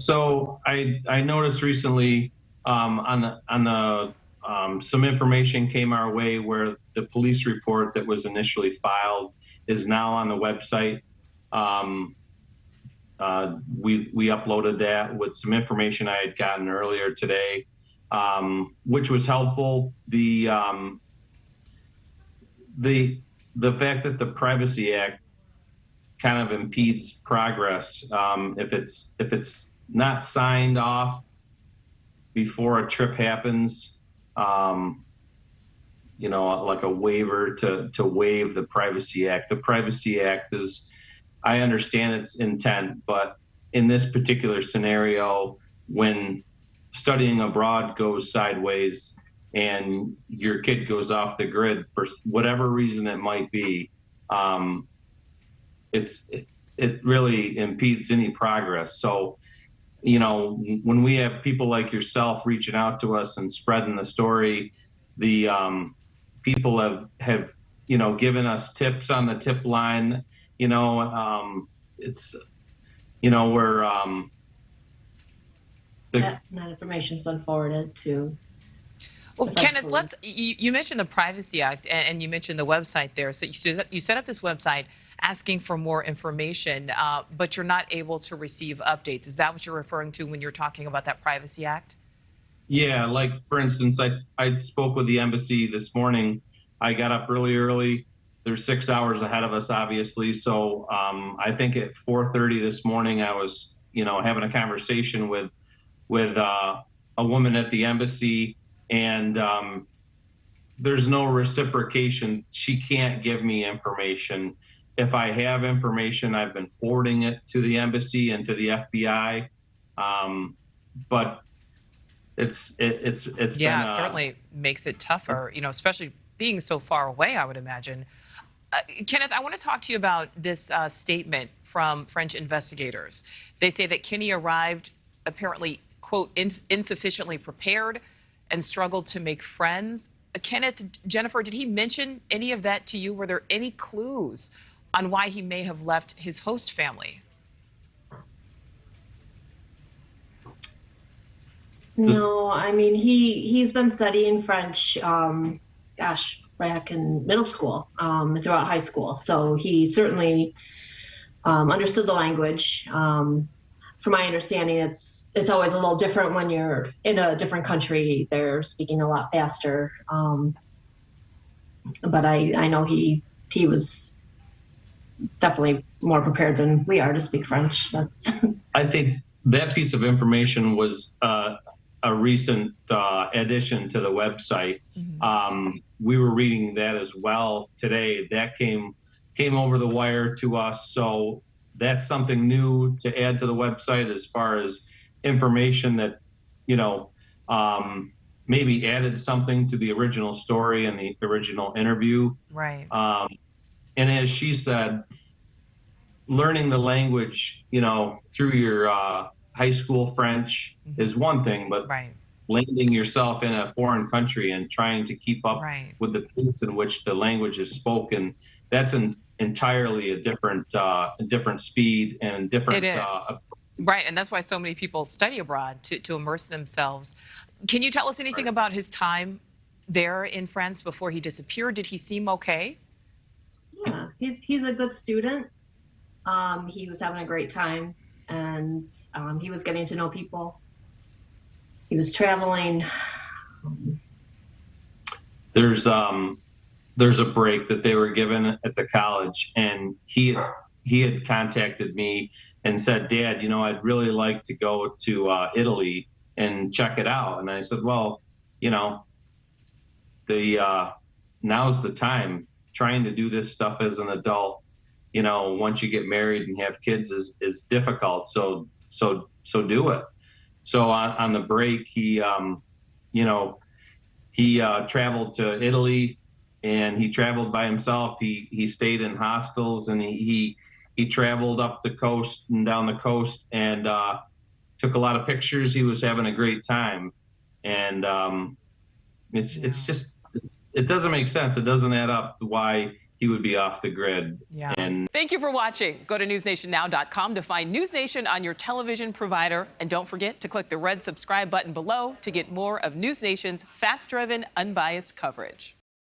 So I noticed recently some information came our way where the police report that was initially filed is now on the website. We uploaded that with some information I had gotten earlier today, which was helpful. The fact that the Privacy Act kind of impedes progress if it's not signed off before a trip happens, you know, like a waiver to waive the Privacy Act. The Privacy Act is, I understand its intent, but in this particular scenario, when studying abroad goes sideways and your kid goes off the grid for whatever reason it might be, it really impedes any progress. So, you know, when we have people like yourself reaching out to us and spreading the story, the people have you know, given us tips on the tip line. You know, it's, you know, we're that information's been forwarded to. Well, Kenneth, you mentioned the Privacy Act and you mentioned the website there. So you set up this website asking for more information, but you're not able to receive updates. Is that what you're referring to when you're talking about that Privacy Act? Yeah, like for instance, I spoke with the embassy this morning. I got up really early. They're 6 hours ahead of us, obviously. So I think at 4:30 this morning, I was, you know, having a conversation with a woman at the embassy, and there's no reciprocation. She can't give me information. If I have information, I've been forwarding it to the embassy and to the FBI, but it's yeah, been, it certainly makes it tougher, you know, especially being so far away, I would imagine. Kenneth, I want to talk to you about this statement from French investigators. They say that Kenny arrived apparently, quote, insufficiently prepared and struggled to make friends. Kenneth, Jennifer, did he mention any of that to you? Were there any clues on why he may have left his host family? No, I mean, he's been studying French, gosh, back in middle school, throughout high school. So he certainly understood the language. From my understanding, it's always a little different when you're in a different country. They're speaking a lot faster. But I know he was definitely more prepared than we are to speak French. That's. I think that piece of information was a recent addition to the website. Mm-hmm. We were reading that as well today. That came over the wire to us. So that's something new to add to the website as far as information that, you know, maybe added something to the original story and the original interview. Right. And as she said, learning the language, you know, through your high school French is one thing, but landing yourself in a foreign country and trying to keep up with the pace in which the language is spoken, that's an entirely a different speed and different. It is. Right, and that's why so many people study abroad, to immerse themselves. Can you tell us anything about his time there in France before he disappeared? Did he seem okay? Yeah, he's a good student. He was having a great time, and he was getting to know people. He was traveling. There's a break that they were given at the college, and he had contacted me and said, "Dad, you know, I'd really like to go to Italy and check it out." And I said, "Well, you know, now's the time. Trying to do this stuff as an adult, you know, once you get married and have kids is difficult. So do it." So on the break, he traveled to Italy, and he traveled by himself. He stayed in hostels, and he traveled up the coast and down the coast, and took a lot of pictures. He was having a great time, and it's just, it doesn't make sense. It doesn't add up to why he would be off the grid. Yeah. And Thank you for watching. Go to newsnationnow.com to find NewsNation on your television provider. And don't forget to click the red subscribe button below to get more of NewsNation's fact-driven, unbiased coverage.